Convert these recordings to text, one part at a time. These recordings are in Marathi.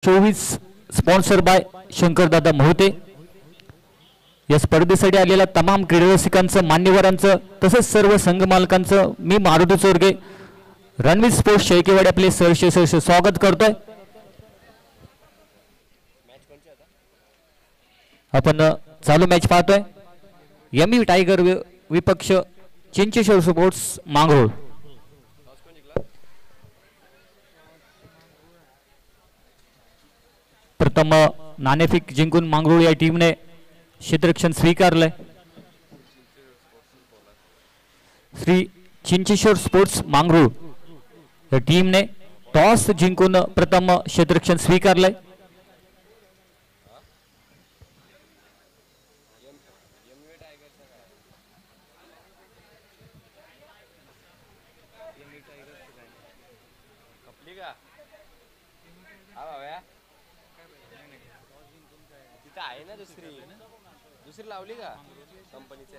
24 स्पॉन्सर बाय शंकरदादा मोहिते। या स्पर्धेसाठी आलेल्या तमाम क्रीडा रसिकांचं, मान्यवरांचं तसेच सर्व संघ मालकांचं मी मारुती चोरगे रणवीर स्पोर्ट्स शेळकेवाडी आपले सहर्ष स्वागत करतोय। आपण चालू मॅच पाहतोय। एमयू टायगर विपक्ष चिंचेश्वर स्पोर्ट्स मांगरोळ। प्रथम नाणेफेक जिंकून मांगरोळ या टीमने क्षेत्ररक्षण स्वीकारले। श्री चिंचेश्वर स्पोर्ट्स मांगरोळ या टीमने टॉस जिंकून प्रथम क्षेत्ररक्षण स्वीकारले। दुसरी लावली का कंपनीचे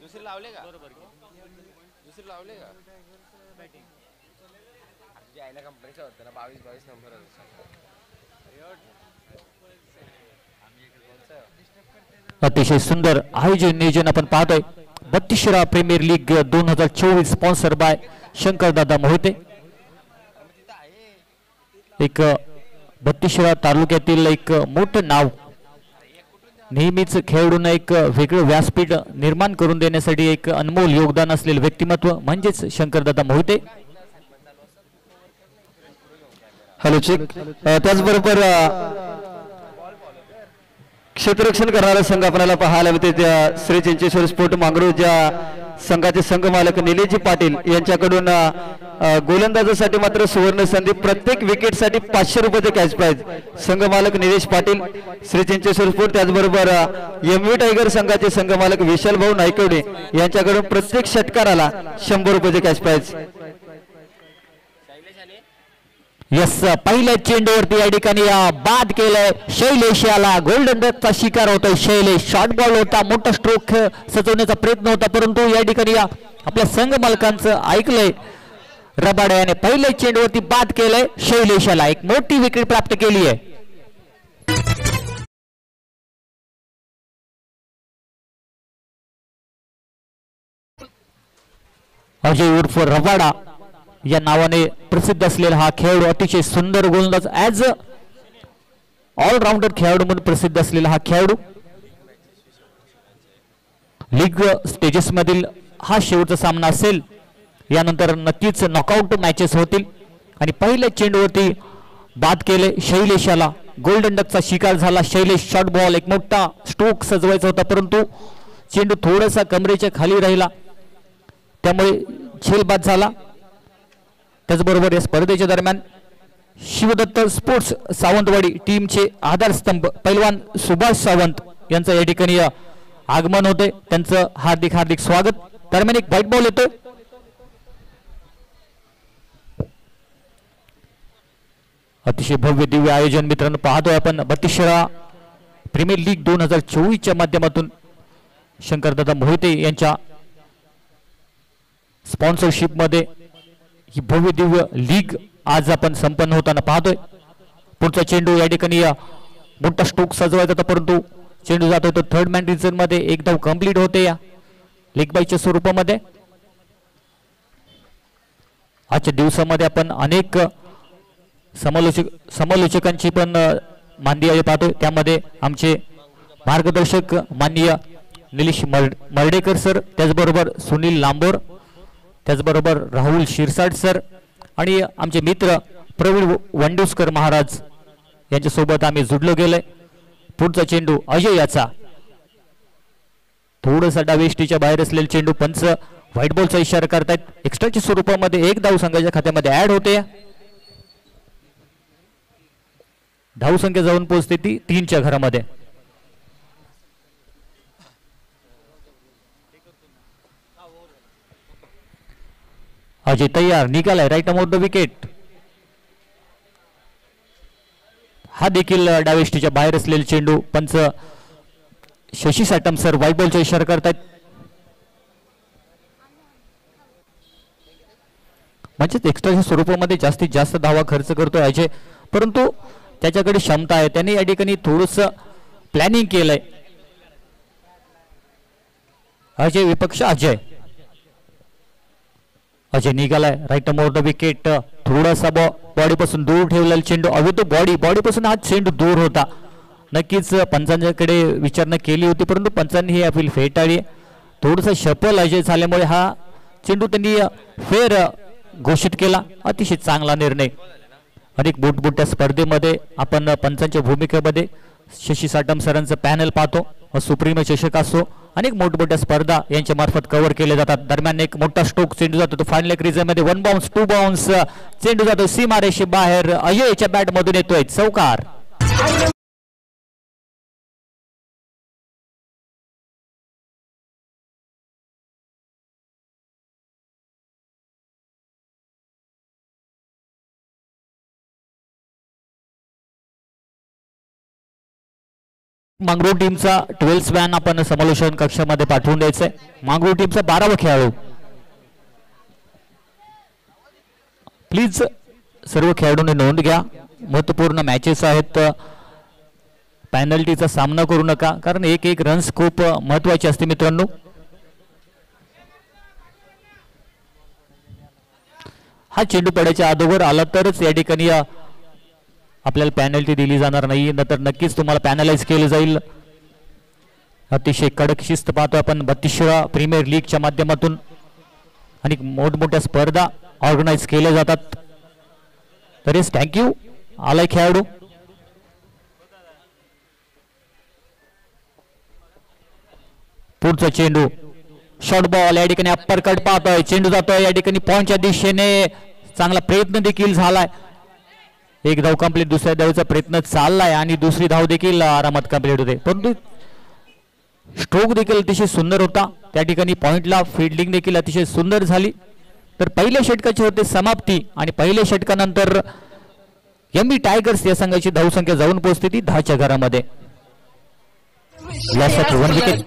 दुसरी लावले का बरोबर दुसरी लावले का बॅटिंग तुझी आईला कंपनीचं होतं ना 22 नंबर अतिशय सुंदर आयोजन नियोजन आपण पाहतोय। 32रा premier league 2024 sponsor by Shankardada Mohite. एक 32रा तालुक्यातील एक मोठं नाव नेहमीच खेळाडूंना एक वेगळं व्यासपीठ निर्माण करून देण्यासाठी एक अनमोल योगदान असलेले व्यक्तिमत्व म्हणजेच शंकरदादा मोहिते। Hello check. त्याचबरोबर क्षेत्ररक्षण करणारा संघ आपल्याला पाहायला मिळते त्या श्री चिंचेश्वर स्पोर्ट मांगरोळ ज्या संघाचे संघ मालक निलेशजी पाटील यांच्याकडून गोलंदाजासाठी मात्र सुवर्ण संधी, प्रत्येक विकेटसाठी 500 रुपयाचे कॅश प्राइज। संघ मालक निलेश पाटील श्री चिंचेश्वर स्पोर्ट, त्याचबरोबर एमयू टायगर संघाचे संघ मालक विशाल भाऊ नायकवडे यांच्याकडून प्रत्येक षटकाराला 100 रुपयाचे कॅश प्राइज। यस, पहिल्या चेंडूवरती या ठिकाणी बाद केलंय शैलेश, याला गोल्डन डकचा शिकार होतोय शैलेश। शॉर्ट बॉल होता, मोठा स्ट्रोक सजवण्याचा प्रयत्न होता, परंतु या ठिकाणी आपल्या संघ मालकांचं ऐकलंय रबाडा याने पहिल्या चेंडूवरती बाद केलंय शैलेशाला, एक मोठी विकेट प्राप्त केली आहे। अजय उर्फ रबाडा या नावाने प्रसिद्ध असलेला हा खेळाडू, अतिशय सुंदर गोलंदाज, ॲज ऑलराऊंडर खेळाडू म्हणून प्रसिद्ध असलेला हा खेळाडू। लीग स्टेजेस मधील हा शेवटचा सामना असेल, यानंतर नक्कीच नॉकआउट मॅचेस होतील। आणि पहिल्या चेंडूवरती बाद केले शैलेशाला, गोल्डन डकचा शिकार झाला शैलेश। शॉर्ट बॉल, एक मोठा स्ट्रोक सजवायचा होता, परंतु चेंडू थोडासा कमरेच्या खाली राहिला, त्यामुळे झेलबाद झाला। त्याचबरोबर या स्पर्धेच्या दरम्यान शिवदत्त स्पोर्ट्स सावंतवाडी टीमचे आधारस्तंभ पैलवान सुभाष सावंत यांचं या ठिकाणी आगमन होते, त्यांचं हार्दिक हार्दिक स्वागत। दरम्यान एक व्हाईट बॉल येतोय, अतिशय भव्य दिव्य आयोजन मित्रांनो पाहतोय आपण। 32रा प्रीमियर लीग 2024च्या माध्यमातून शंकरदादा मोहिते यांच्या स्पॉन्सरशिप मध्ये ही भव्य दिव्य लीग आज आपण संपन्न होताना पाहतोय। पुढचा चेंडू या ठिकाणी मोठा स्ट्रोक सजवायचा होता, परंतु चेंडू जातोय तो थर्ड मॅन रिजन मध्ये, एक धाव कंप्लीट होते या लेग बायच्या स्वरूपामध्ये। आजच्या दिवसामध्ये आपण अनेक समालोचकांची पण मांदियाळी पाहतोय, त्यामध्ये आमचे मार्गदर्शक माननीय निलेश मर्डेकर सर, त्याचबरोबर सुनील लांबोर, त्याचबरोबर राहुल शिरसाट सर आणि आमचे मित्र प्रवीण वंडुस्कर महाराज यांच्यासोबत आम्ही जुडलो गेलोय। पुढचा चेंडू अजय याचा, थोडासा डावेष्टीच्या बाहेर असलेला चेंडू, पंच व्हाईट बॉलचा इशारा करतायत। एक्स्ट्राच्या स्वरूपामध्ये एक धाव संघाच्या खात्यामध्ये ऍड होते, धाव संख्या जाऊन पोहोचते ती 3च्या घरामध्ये। अजय तयार, निघालाय राईट अमोर द विकेट। हा देखील डावेष्टीच्या बाहेर असलेला चेंडू, पंच शशी साटम सर व्हाईट बॉलचा इशारा करतायत। म्हणजे एक्स्ट्राच्या स्वरूपामध्ये जास्तीत जास्त धावा खर्च करतोय अजय, परंतु त्याच्याकडे क्षमता आहे, त्यांनी या ठिकाणी थोडस प्लॅनिंग केलंय. अजय विपक्ष अजय निघालाय राईट मोर द विकेट. थोडासा बॉडी पासून दूर ठेवलेला चेंडू, अवि तो बॉडी पासून हा चेंडू दूर होता. नक्कीच पंचांच्याकडे विचारणा केली होती, परंतु पंचांनी ही अपील फेटाळली. थोडासा शफल अजय झाल्यामुळे हा चेंडू त्यांनी फेर घोषित केला. अतिशय चांगला निर्णय. अनेक मोठमोठ्या स्पर्धेमध्ये आपण पंचांच्या भूमिकेमध्ये शशी साटम सरांचं पॅनल पाहतो. सुप्रीम चषक असो, अनेक मोठमोठ्या स्पर्धा यांच्या मार्फत कव्हर केले जातात. दरम्यान एक मोठा स्ट्रोक चेंडू जातो तो फायनल क्रीज मध्ये 1 बाउन्स 2 बाउन्स चेंडू जातो सीमारेषे बाहेर. अजयच्या बॅट मधून येतोय चौकार. मांगरूळ टीमचा 12 मॅन आपण समालोचन कक्षामध्ये पाठवून द्यायचंय. मांगरूळ टीमचा 12वा खेळाडू. प्लीज सर्व खेळाडूंनी नोंद घ्या. महत्वपूर्ण मॅचेस आहेत, पेनल्टीचा सामना करू नका, कारण एक रन्स खूप महत्वाचे असते मित्रांनो. हा चेंडू पडायच्या अगोदर आला तरच या ठिकाणी आपल्याला पेनल्टी दिली जाणार नाही, नंतर नक्कीच तुम्हाला पॅनलाइज केलं जाईल. अतिशय कडक शिस्त पाहतो आपण 32व्या प्रीमियर लीगच्या माध्यमातून. आणि मोठमोठ्या स्पर्धा ऑर्गनाइज केल्या जातात. तरीच थँक्यू आलाय खेळाडू. पुढचा चेंडू शॉर्ट बॉल, या ठिकाणी अप्पर कट पाहतोय, चेंडू जातोय या ठिकाणी पॉइंटच्या दिशेने. चांगला प्रयत्न देखील झालाय. एक धाव कंप्लीट, दुसऱ्या धावचा प्रयत्न चाललाय आणि दुसरी धाव देखील आरामात कंप्लीट होते. परंतु स्ट्रोक देखील अतिशय सुंदर होता. त्या ठिकाणी पॉइंटला फील्डिंग देखील अतिशय सुंदर झाली. तर पहिल्या षटकाची होते समाप्ती आणि पहिल्या षटकानंतर एमबी टायगर्स या संघाची धावसंख्या जाऊन पोहोचते ती 10च्या घरामध्ये. Loss of 1 wicket.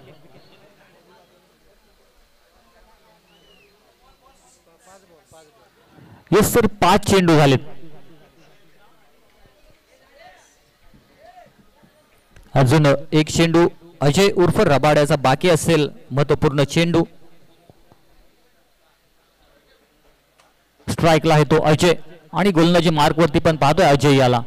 Yes sir, 5 चेंडू झालेत. अजून एक चेंडू अजय उर्फ रबाड्याचा बाकी असेल. महत्वपूर्ण चेंडू. स्ट्राईकला आहे तो अजय आणि गोलंदाजी मार्क वरती पण पाहतोय अजय याला.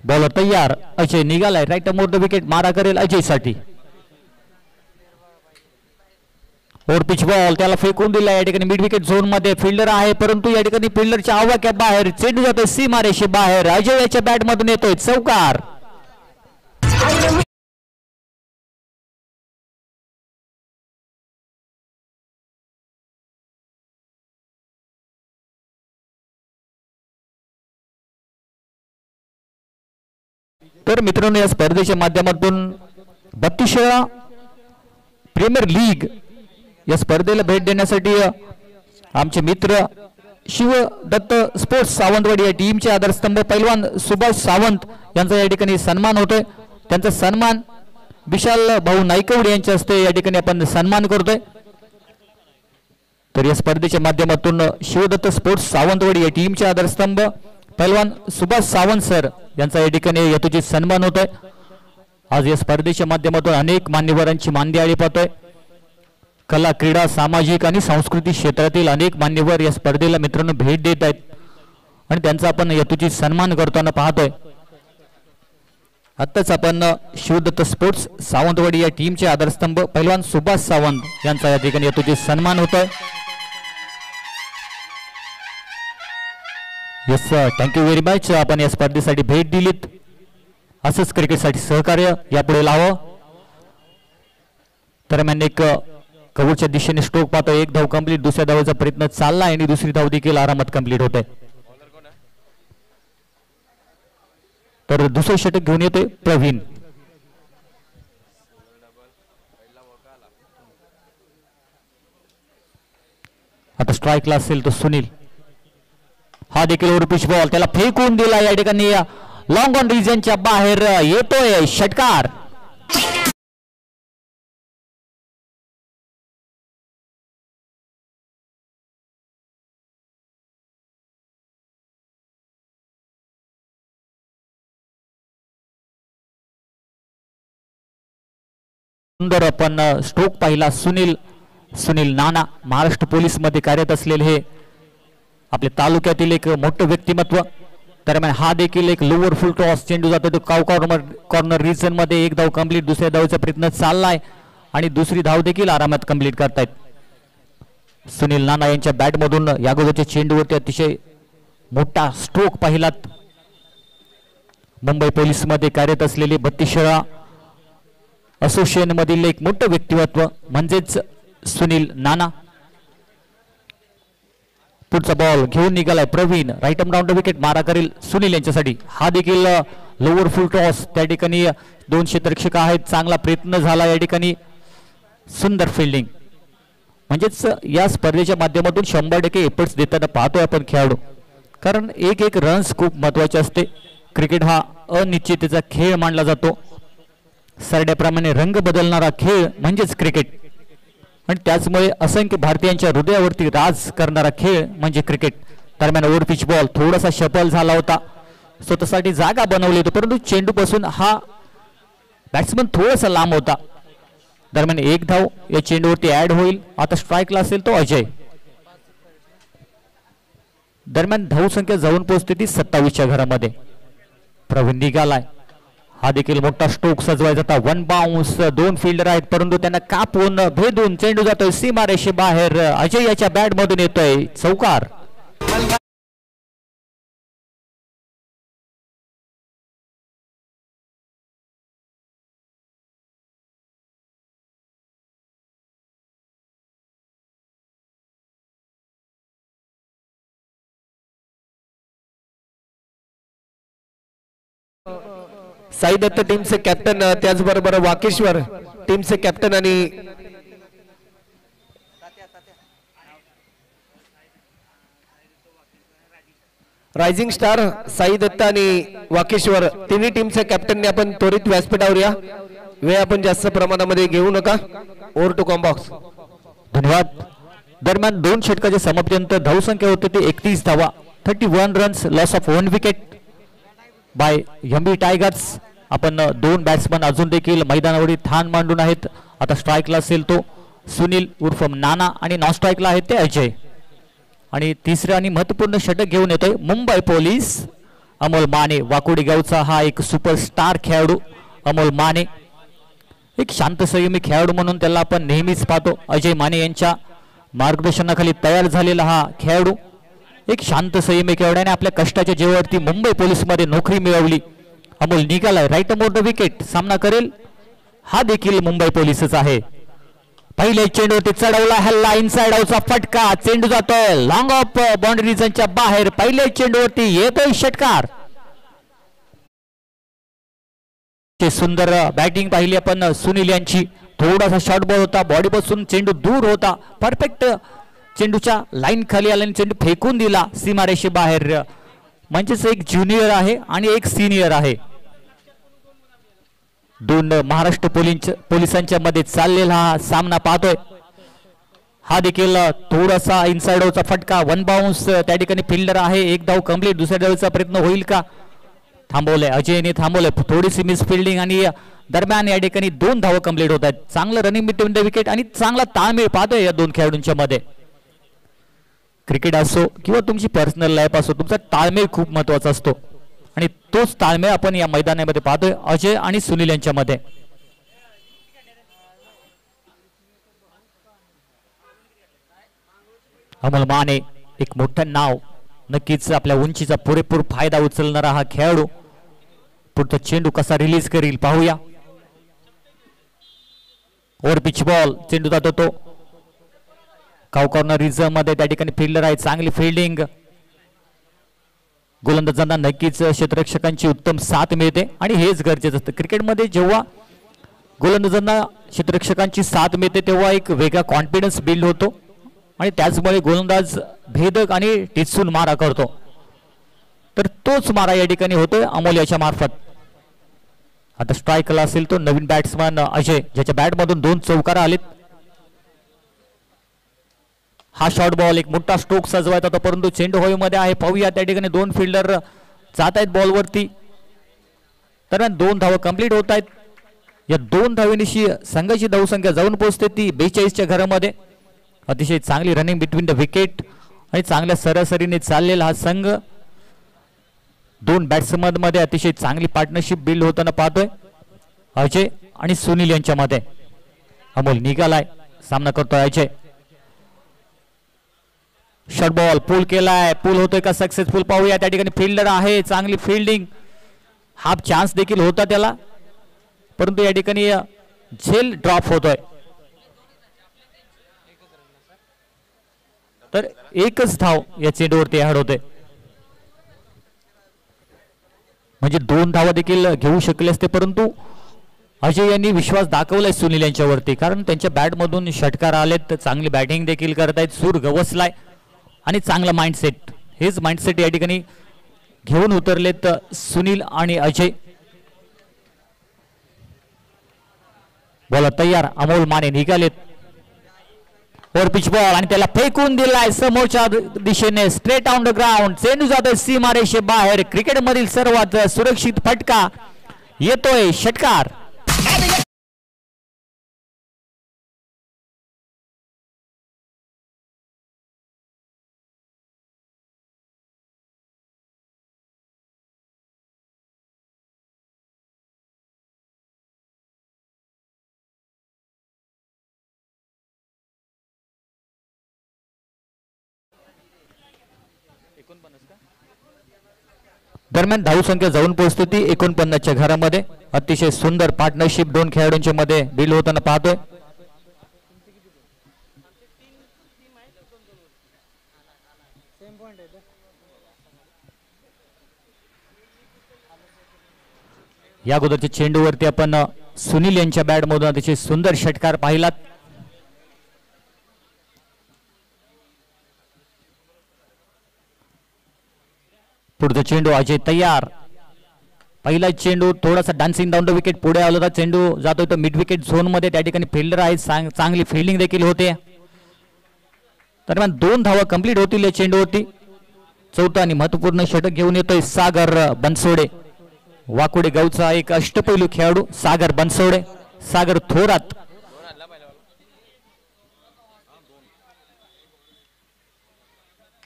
बॉलर तयार. अजय निघालाय राईट मोर द विकेट. मारा करेल अजय साठी. और पिच बॉल त्याला फेकून दिला. या ठिकाणी मिड विकेट झोन मध्ये फिल्डर आहे, परंतु या ठिकाणी फिल्डरच्या आवाक्या बाहेर चेंडू जातोय सीमारेषे बाहेर. अजय याच्या बॅट मधून येतोय चौकार. तर मित्रांनो, या स्पर्धेच्या माध्यमातून 32व्या प्रीमियर लीग या स्पर्धेला भेट देण्यासाठी आमचे मित्र शिवदत्त स्पोर्ट्स सावंतवाडी या टीमचे आधारस्तंभ पैलवान सुभाष सावंत यांचा या ठिकाणी सन्मान होतोय. त्यांचा सन्मान विशाल भाऊ नाईकवडे यांच्या हस्ते या ठिकाणी आपण सन्मान करतोय. तर या स्पर्धेच्या माध्यमातून शिवदत्त स्पोर्ट्स सावंतवाडी या टीमचे आधारस्तंभ पैलवान सुभाष सावंत सर यांचा या ठिकाणी यथोचित सन्मान होतोय. आज या स्पर्धेच्या माध्यमातून अनेक मान्यवरांची मानदियाळी पाहतोय. कला, क्रीडा, सामाजिक आणि सांस्कृतिक क्षेत्रातील अनेक मान्यवर या स्पर्धेला मित्रांनो भेट देत आहेत आणि त्यांचा आपण यथोचित सन्मान करताना पाहतोय. आत्ताच आपण शिवदत्त स्पोर्ट्स सावंतवाडी या टीमचे आधारस्तंभ पैलवान सुभाष सावंत यांचा या ठिकाणी यथोचित सन्मान होतोय. Yes thank you very much. आपण या स्पर्धेसाठी भेट दिलीत. असंच क्रिकेटसाठी सहकार्य यापुढे लावा. दरम्यान एक कव्हरच्या दिशेने स्ट्रोक पाहतो. एक धाव कंप्लीट, दुसऱ्या धावाचा प्रयत्न चालला आणि दुसरी धाव देखील आरामात कंप्लीट होते. तर दुसरे षटक घेऊन येतोय प्रवीण. आता स्ट्राईकला असेल तो सुनील. हा देखील ओव्हर पिच बॉल त्याला फेकून दिला. या ठिकाणी लॉंग ऑन रिजनच्या बाहेर येतोय षटकार. सुंदर आपण स्ट्रोक पाहिला. सुनील नाना महाराष्ट्र पोलीस मध्ये कार्यरत असलेले हे आपल्या तालुक्यातील एक मोठं व्यक्तिमत्व. दरम्यान हा देखील एक लोअर फुल टॉस चेंडू जातो तो काव कॉर्नर रिजन मध्ये. एक धाव कंप्लीट. दुसऱ्या धावचा प्रयत्न चाललाय आणि दुसरी धाव देखील आरामात कंप्लीट करतायत. सुनील नाना यांच्या बॅट मधून यागोदरच्या चेंडूवरती अतिशय मोठा स्ट्रोक पाहिलात. मुंबई पोलीस मध्ये कार्यरत असलेले 32 असोसिएशन मधील एक मोठं व्यक्तिमत्व म्हणजेच सुनील नाना. पुढचा बॉल घेऊन निघालाय Praveen. Right arm down the wicket. मारा करेल सुनील यांच्यासाठी. हा देखील लोअर फुल टॉस. त्या ठिकाणी 2 क्षेत्ररक्षक आहेत. चांगला प्रयत्न झाला या ठिकाणी. सुंदर फिल्डिंग. म्हणजेच या स्पर्धेच्या माध्यमातून 100% एफर्ट्स देताना पाहतोय आपण खेळाडू. कारण एक रन्स खूप महत्वाचे असते. क्रिकेट हा अनिश्चिततेचा खेळ मानला जातो. सरड्याप्रमाणे रंग बदलणारा खेळ म्हणजेच क्रिकेट. आणि त्याचमुळे असंख्य भारतीयांच्या हृदयावरती राज करणारा खेळ म्हणजे क्रिकेट. दरम्यान ओव्हर पिच बॉल थोडासा शफल झाला होता. स्वतःसाठी जागा बनवली होती परंतु चेंडूपासून हा बॅट्समन थोडासा लांब होता. दरम्यान एक धाव या चेंडूवरती ऍड होईल. आता स्ट्राईकला असेल तो अजय. दरम्यान धाव संख्या जाऊन पोहोचते ती 27च्या घरामध्ये. प्रवीण निघालाय. हा देखील मोठा स्ट्रोक सजवायचा होता. 1 बाउन्स. 2 फिल्डर आहेत परंतु त्यांना कापून भेदून चेंडू जातोय सीमारेषे बाहेर. अजय याच्या बॅट मधून येतोय चौकार. साई दत्त टीमचे कॅप्टन त्याचबरोबर वाकेश्वर टीमचे कॅप्टन आणि रायझिंग स्टार साई दत्त आणि वाकेश्वर तिन्ही टीमच्या कॅप्टनने आपण त्वरित व्यासपीठावर या. वेळ आपण जास्त प्रमाणामध्ये घेऊ नका. Over to combox. धन्यवाद. दरम्यान 2 षटकाच्या समाप्तीनंतर धावसंख्या होते ते 31 धावा. 31 runs. Loss of 1 wicket bye MB tigers. आपण 2 बॅट्समन अजून देखील मैदानावरील ठाण मांडून आहेत. आता स्ट्राईकला असेल तो सुनील उर्फ नाना आणि नॉन स्ट्राईकला आहे ते अजय. आणि तिसरं आणि महत्वपूर्ण षटक घेऊन येतोय मुंबई पोलीस अमोल माने. वाकोडी गावचा हा एक सुपरस्टार खेळाडू अमोल माने. एक शांत संयमी खेळाडू म्हणून त्याला आपण नेहमीच पाहतो. अजय माने यांच्या मार्गदर्शनाखाली तयार झालेला हा खेळाडू एक शांत संयमी खेळाडूने आपल्या कष्टाच्या जीवावरती मुंबई पोलीस मध्ये नोकरी मिळवली. अमोल निघालाय. Right more wicket. सामना करेल हा देखील मुंबई पोलीसच आहे. पहिले चेंडूवरती चढवला. हल्ला इनसाइड आउटचा फटका. चेंडू जातोय लॉंग ऑफ बाउंड्री रिजनच्या बाहेर. पहिले चेंडूवरती येतोय षटकार. सुंदर बॅटिंग पाहिली आपण सुनील यांची. थोडासा शॉर्ट बॉल होता. बॉडी पासून चेंडू दूर होता. परफेक्ट चेंडूच्या लाईन खाली आल्याने चेंडू फेकून दिला सीमारेषे बाहेर. म्हणजेच एक ज्युनियर आहे आणि एक सिनियर आहे. 2 महाराष्ट्र पोलिसांच्या मध्ये चाललेला हा सामना पाहतोय. हा देखील थोडासा इनसाइड आउटचा फटका. 1 बाउन्स. त्या ठिकाणी फिल्डर आहे. एक धाव कंप्लीट. दुसऱ्या धावेचा प्रयत्न होईल का. थांबवलंय अजयने. थांबवलंय. थोडीशी मिस फिल्डिंग आणि दरम्यान या ठिकाणी 2 धावा कंप्लीट होत आहेत. चांगलं रनिंग बिटवीन द विकेट आणि चांगला ताळमेळ पाहतोय या 2 खेळाडूंच्या मध्ये. क्रिकेट असो किंवा तुमची पर्सनल लाईफ असो तुमचा ताळमेळ खूप महत्वाचा असतो आणि तोच ताळमेळ आपण या मैदानामध्ये पाहतोय अजय आणि सुनील यांच्यामध्ये. अमोल माने एक मोठं नाव. नक्कीच आपल्या उंचीचा पुरेपूर फायदा उचलणारा हा खेळाडू. पुढचा चेंडू कसा रिलीज करील पाहूया. Over pitch ball. चेंडू जातो तो काव कॉर्नर रिझर्व मध्ये. त्या ठिकाणी फिल्डर आहे. चांगली फिल्डिंग. गोलंदाजांना नक्कीच क्षेत्ररक्षकांची उत्तम साथ मिळते आणि हेच गरजेचं असतं क्रिकेटमध्ये. जेव्हा गोलंदाजांना क्षेत्ररक्षकांची साथ मिळते तेव्हा एक वेगळा कॉन्फिडन्स बिल्ड होतो आणि त्याचमुळे गोलंदाज भेदक आणि टिचून मारा करतो. तर तोच मारा या ठिकाणी होतोय अमोल याच्या मार्फत. आता स्ट्राईकला असेल तो नवीन बॅट्समन अजय ज्याच्या बॅट मधून 2 चौकार आलेत. हा शॉर्ट बॉल एक मोठा स्ट्रोक सजवायचा होता परंतु चेंडू हवेमध्ये आहे. पाहूया त्या ठिकाणी 2 फिल्डर जात आहेत बॉलवरती. दरम्यान 2 धावा कंप्लीट होत आहेत. या 2 धावेनिशी संघाची धावसंख्या जाऊन पोहोचते ती 42च्या घरामध्ये. अतिशय चांगली रनिंग बिटवीन द विकेट आणि चांगल्या सरासरीने चाललेला हा संघ. 2 बॅट्समन मध्ये अतिशय चांगली पार्टनरशिप बिल्ड होताना पाहतोय. अजय आणि सुनील यांच्यामध्ये. अमोल निघालाय, सामना करतोय अजय. शॉर्ट बॉल पूल केलाय, पूल होतोय का सक्सेसफुल पाहूया. त्या ठिकाणी फिल्डर आहे, चांगली फिल्डिंग. हाफ चान्स देखील होता त्याला, परंतु या ठिकाणी झेल ड्रॉप होतोय. तर एकच धाव या चेंडूवरती ऍड होते, म्हणजे 2 धावा देखील घेऊ शकले असते, परंतु अजय यांनी विश्वास दाखवलाय सुनील यांच्यावरती. कारण त्यांच्या बॅटमधून षटकार आलेत, तर चांगली बॅटिंग देखील करतायत. सूर गवसलाय आणि चांगला माइंडसेट, हेच माइंडसेट या ठिकाणी घेऊन उतरलेत सुनील आणि अजय. बॉलर तयार, अमोल माने निघालेत. वर पिच बॉल आणि त्याला फेकून दिलाय समोरच्या दिशेने, स्ट्रेट ऑन द ग्राउंड. चेंडू जातोय सीमारेषे बाहेर. क्रिकेट मधील सर्वात सुरक्षित फटका येतोय, षटकार. दरम्यान धावसंख्या जाऊन पोहोचते ती 49च्या घरामध्ये. अतिशय सुंदर पार्टनरशिप 2 खेळाडूंच्या मध्ये बिल्ड होताना पाहतोय. या अगोदरच्या चेंडूवरती आपण सुनील यांच्या बॅट मधून अतिशय सुंदर षटकार पाहिलात. पुढचा चेंडू अजय तयार. पहिला चेंडू थोडासा डान्सिंग डाऊन द विकेट पुढे आला होता. चेंडू जातोय तो मिड विकेट झोन मध्ये. त्या ठिकाणी फिल्डर आहे, चांगली फिल्डिंग देखील होते. दरम्यान 2 धावा कंप्लीट होतील या चेंडूवरती. चौथा आणि महत्वपूर्ण षटक घेऊन येतोय सागर बनसोडे. वाकुडे गावचा एक अष्टपैलू खेळाडू सागर बनसोडे, सागर थोरात.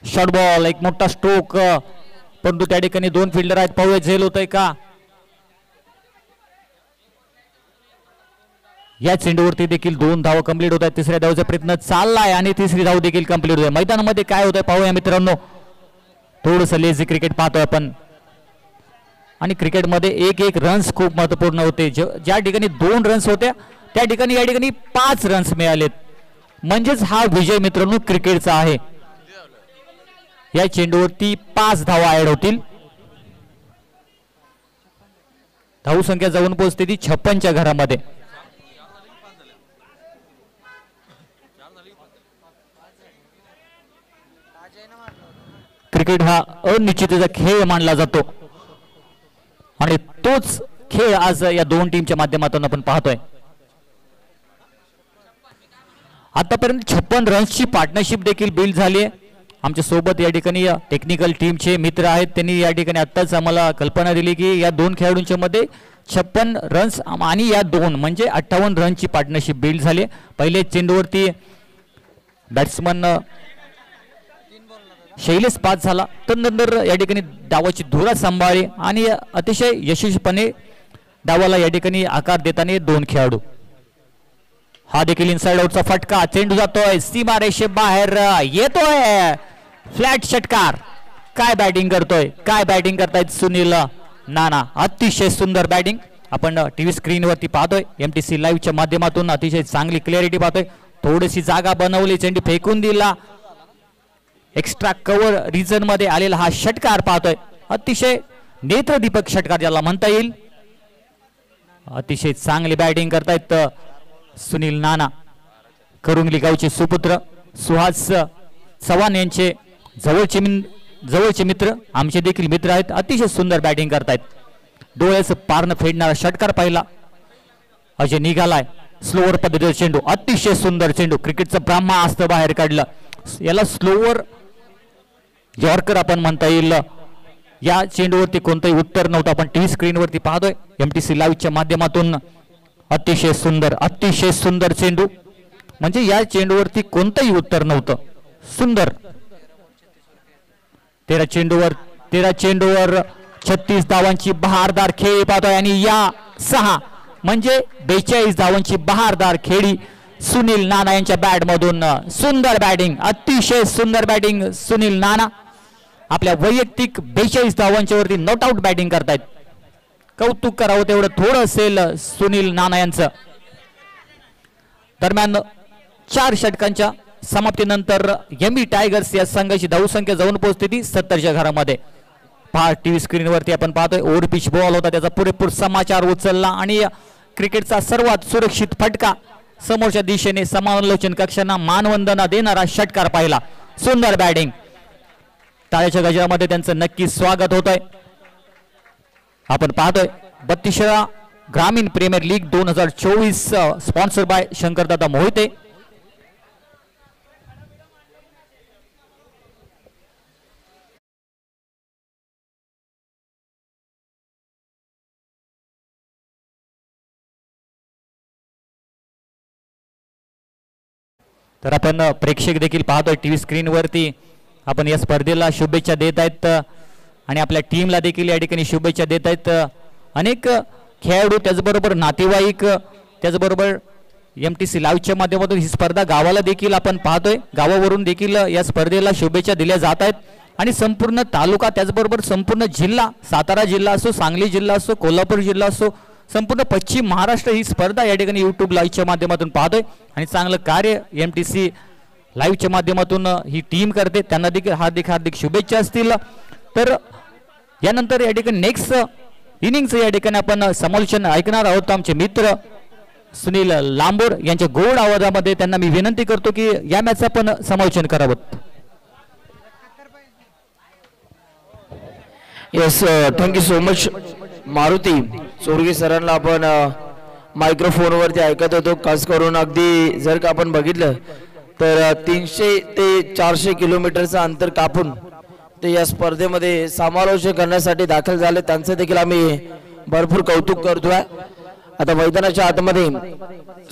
शॉर्ट बॉल, एक मोठा स्ट्रोक, परंतु त्या ठिकाणी 2 फिल्डर आहेत. पाहूया झेल होतंय का. या चेंडूवरती देखील 2 धावा कंप्लीट होत आहेत. तिसऱ्या धावचा प्रयत्न चाललाय आणि तिसरी धाव देखील कंप्लीट होत आहे. मैदानामध्ये काय होतंय पाहूया मित्रांनो. थोडंसं लेझी क्रिकेट पाहतोय आपण, आणि क्रिकेटमध्ये एक रन्स खूप महत्वपूर्ण होते. ज्या ठिकाणी 2 रन्स होत्या त्या ठिकाणी या ठिकाणी 5 रन्स मिळालेत, म्हणजेच हा विजय मित्रांनो क्रिकेटचा आहे. या चेंडूवरती 5 धावा ऍड होतील. धावसंख्या जाऊन पोहोचते ती 56च्या घरामध्ये. क्रिकेट हा अनिश्चिततेचा खेळ मानला जातो, आणि तोच खेळ आज या 2 टीमच्या माध्यमातून आपण पाहतोय. आतापर्यंत 56 रन्सची पार्टनरशिप देखील बिल्ड झाली आहे. आमच्या सोबत या ठिकाणी टेक्निकल टीमचे मित्र आहेत. त्यांनी या ठिकाणी आत्ताच आम्हाला कल्पना दिली की या 2 खेळाडूंच्या मध्ये 56 रन्स आणि या 2 म्हणजे 58 रनची पार्टनरशिप बिल्ड झाली. पहिले चेंडूवरती बॅट्समन शैलेश पास झाला, तर नंतर या ठिकाणी डावाची धुरा सांभाळली आणि अतिशय यशस्वीपणे डावाला या ठिकाणी आकार देताना 2 खेळाडू. हा देखील इनसाइड आउटचा फटका. चेंडू जातोय सीमारेषे बाहेर, येतोय फ्लॅट षटकार. काय बॅटिंग करतोय, काय बॅटिंग करतायत सुनील नाना. अतिशय सुंदर बॅटिंग आपण टीव्ही स्क्रीनवरती पाहतोय. MTC लाईव्हच्या माध्यमातून अतिशय चांगली क्लॅरिटी पाहतोय. थोडीशी जागा बनवली, चेंडू फेकून दिला. एक्स्ट्रा कव्हर रिजन मध्ये आलेला हा षटकार पाहतोय. अतिशय नेत्रदीपक षटकार ज्याला म्हणता येईल. अतिशय चांगली बॅटिंग करतायत सुनील नाना, करुंगली गावचे सुपुत्र, सुहास चव्हाण यांचे जवळचे मित्र, आमचे देखील मित्र आहेत. अतिशय सुंदर बॅटिंग करतायत. डोळ्याचं पारणं फेडणारा षटकार पाहिला. अजय निघालाय, स्लोवर पद्धतीचा चेंडू, अतिशय सुंदर चेंडू. क्रिकेटचं ब्रह्मा अस्त्र बाहेर काढलं. याला स्लोवर यॉर्कर आपण म्हणता येईल. या चेंडूवरती कोणतंही उत्तर नव्हतं. आपण टीव्ही स्क्रीनवरती पाहतोय MTC लाईव्हच्या माध्यमातून. अतिशय सुंदर चेंडू, म्हणजे या चेंडूवरती कोणतंही उत्तर नव्हतं. सुंदर. 13 चेंडूवर 36 धावांची बहारदार खेळी पाहतोय आणि या 6 म्हणजे 42 धावांची बहारदार खेळी सुनील नाना यांच्या बॅट मधून. सुंदर बॅटिंग, अतिशय सुंदर बॅटिंग. सुनील नाना आपल्या वैयक्तिक 42 धावांच्या वरती नॉट आउट बॅटिंग करतायत. कौतुक करावं तेवढं थोडं असेल सुनील नाना यांचं. दरम्यान 4 षटकांच्या समाप्तीनंतर एमई टायगर्स या संघाची धावसंख्या जाऊन पोहोचते ती 70च्या घरामध्ये. पहा टीव्ही स्क्रीनवरती आपण पाहतोय ओव्हर पिच बॉल होता, त्याचा पुरेपूर समाचार उचलला आणि क्रिकेटचा सर्वात सुरक्षित फटका समोरच्या दिशेने समालोचन कक्षांना मानवंदना देणारा षटकार पाहिला. सुंदर बॅटिंग. टाळ्याच्या गजरामध्ये त्यांचं नक्की स्वागत होत आहे. आपण पाहतोय 32वा ग्रामीण premier league 2024 sponsor by Shankardada Mohite. तर आपण प्रेक्षक देखील पाहतोय टीव्ही स्क्रीनवरती. आपण या स्पर्धेला शुभेच्छा देत आहेत आणि आपल्या टीमला देखील या ठिकाणी शुभेच्छा देत आहेत. अनेक खेळाडू, त्याचबरोबर नातेवाईक, त्याचबरोबर MTC लाईव्हच्या माध्यमातून ही स्पर्धा गावाला देखील आपण पाहतोय. गावावरून देखील या स्पर्धेला शुभेच्छा दिल्या जात आहेत आणि संपूर्ण तालुका, त्याचबरोबर संपूर्ण जिल्हा, सातारा जिल्हा असो, सांगली जिल्हा असो, कोल्हापूर जिल्हा असो, संपूर्ण पश्चिम महाराष्ट्र ही स्पर्धा या ठिकाणी YouTube लाईव्हच्या माध्यमातून पाहतोय आणि चांगलं कार्य MTC लाईव्हच्या माध्यमातून ही टीम करते. त्यांना देखील हार्दिक शुभेच्छा असतील. तर यानंतर या ठिकाणी नेक्स्ट इनिंगचं या ठिकाणी आपण समालोचन ऐकणार आहोत. आमचे मित्र सुनील लांबोर यांच्या गोड आवाजामध्ये त्यांना मी विनंती करतो की या मॅचचं आपण समालोचन करावं. Yes, thank you so much Maruti. Chorge सरांना आपण मायक्रोफोनवरती ऐकत होतो. खास करून अगदी जर का आपण बघितलं तर 300 ते 400 किलोमीटरचं अंतर कापून ते या स्पर्धेमध्ये समालोचन करण्यासाठी दाखल झाले. त्यांचं देखील आम्ही भरपूर कौतुक करतोय. आता मैदानाच्या आतमध्ये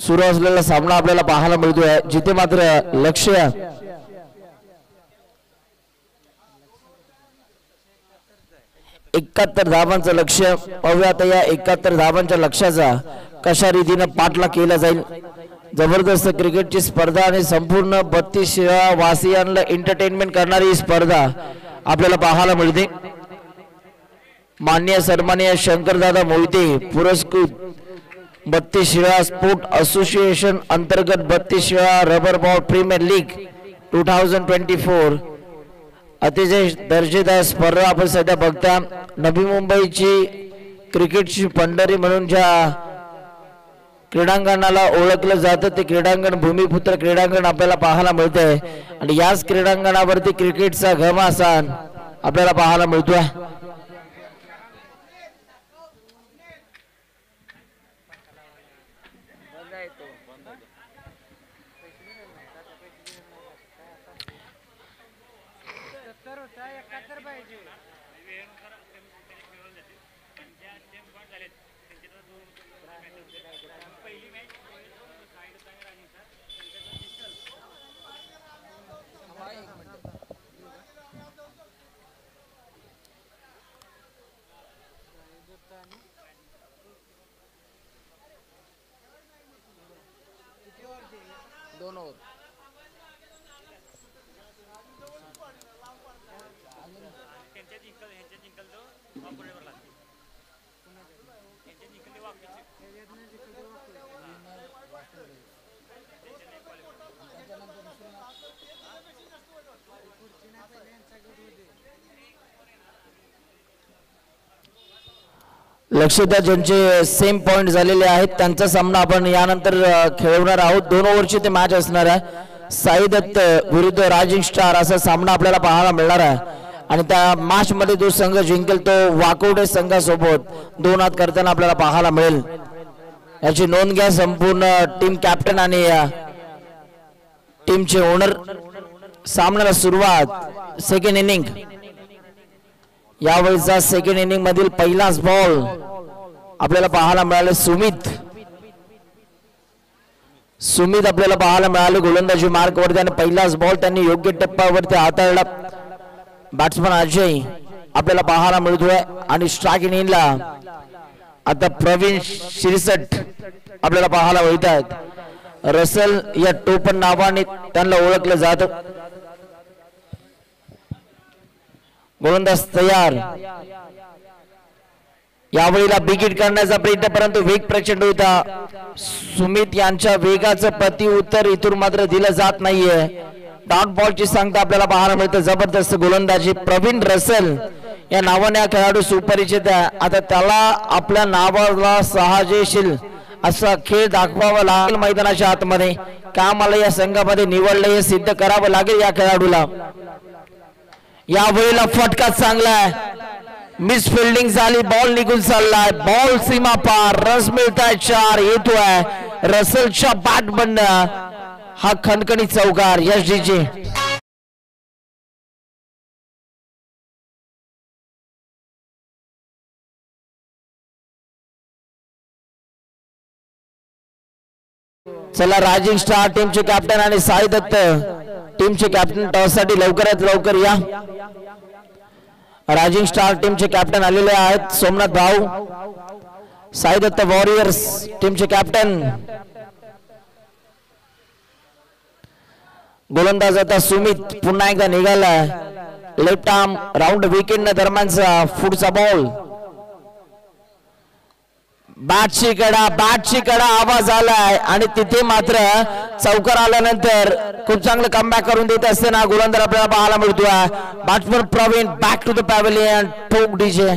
सुरू असलेला सामना आपल्याला पाहायला मिळतोय, जिथे मात्र लक्ष्य 71 धावांचं लक्ष्य. पाहूया आता या 71 धावांच्या लक्ष्याचा कशा रीतीने पाठलाग केला जाईल. जबरदस्त क्रिकेटची स्पर्धा आणि संपूर्ण 32 वासियांना एंटरटेनमेंट करणारी ही स्पर्धा आपल्याला पाहायला मिळते. माननीय सन्माननीय शंकरदादा मोहिते पुरस्कृत 32 स्पोर्ट असोसिएशन अंतर्गत 32 रबर बॉल प्रीमियर लीग 2024 अतिशय दर्जेदार स्पर्धा आपण सध्या बघता. नवी मुंबईची क्रिकेटची पंढरी म्हणून ज्या क्रीडांगणाला ओळखलं जातं ते क्रीडांगण भूमिपुत्र क्रीडांगण आपल्याला पाहायला मिळतंय आणि याच क्रीडांगणावरती क्रिकेटचा घमासान आपल्याला पाहायला मिळतोय. लक्षात ज्यांचे सेम पॉइंट झालेले आहेत त्यांचा सामना आपण यानंतर खेळवणार आहोत. 2 ओव्हरची ते मॅच असणार आहे. साई दत्त विरुद्ध रायझिंग स्टार असा सामना आपल्याला पाहायला मिळणार आहे आणि त्या मॅच मध्ये जो संघ जिंकेल तो वाकोडे संघासोबत 2 हात करताना आपल्याला पाहायला मिळेल. याची नोंद घ्या संपूर्ण टीम कॅप्टन आणि टीमचे ओनर. सामन्याला सुरुवात सेकंड इनिंग. यावेळीचा सेकंड इनिंग मधील पहिलाच बॉल आपल्याला पाहायला मिळाले. सुमित सुमित आपल्याला पाहायला मिळाले गोलंदाजी मार्क वरती आणि पहिलाच बॉल त्यांनी योग्य टप्प्यावरती हाताळला. बॅट्समन अजय आपल्याला पाहायला मिळतोय आणि स्ट्राइक इनला आता प्रवीण शिरसट आपल्याला पाहायला मिळत आहेत. रसल या टोपण नावाने त्यांना ओळखलं जात. गोलंदाज तयार. यावेळेला बिगिट करण्याचा प्रयत्न परंतु वेग प्रचंड होता. सुमित यांच्या वेगाचं प्रत्युत्तर इथून मात्र दिलं जात नाहीये. डॉट बॉलची सांगता आपल्याला पाहायला मिळतं. जबरदस्त गोलंदाजी. प्रवीण रसल या नावाने हा खेळाडू सुपरिचित आहे. आता त्याला आपल्या नावाला साहजेशील असा खेळ दाखवावा लागेल मैदानाच्या आतमध्ये. कामाला या संघामध्ये निवडलं हे सिद्ध करावं लागेल या खेळाडूला. यावेळेला फटका चांगला आहे. मिस फिल्डिंग झाली. बॉल निघून चाललाय. बॉल सीमा पार. रस मिळताय 4. येतोय रसलच्या बॅट बंद. हा खणखणी चौकार यशजीचे. चला रायझिंग स्टार टीमचे कॅप्टन आणि साई दत्त टीमचे कॅप्टन टॉस साठी लवकरात लवकर या. रायझिंग स्टार टीमचे कॅप्टन आलेले आहेत. सोमनाथ भाऊ. साई दत्त वॉरियर्स टीमचे कॅप्टन. गोलंदाज आता सुमित पुन्हा एकदा निघाला. लेफ्ट आर्म राऊंड विकेट दरम्यानचा पुढचा बॉल. बॅटची कडा आवाज आलाय आणि तिथे मात्र चौकार आल्यानंतर खूप चांगलं कमबॅक करून देत असताना गोलंदाज आपल्याला पाहायला मिळतोय. Batsman Praveen back to the pavilion. ठोक डीजे.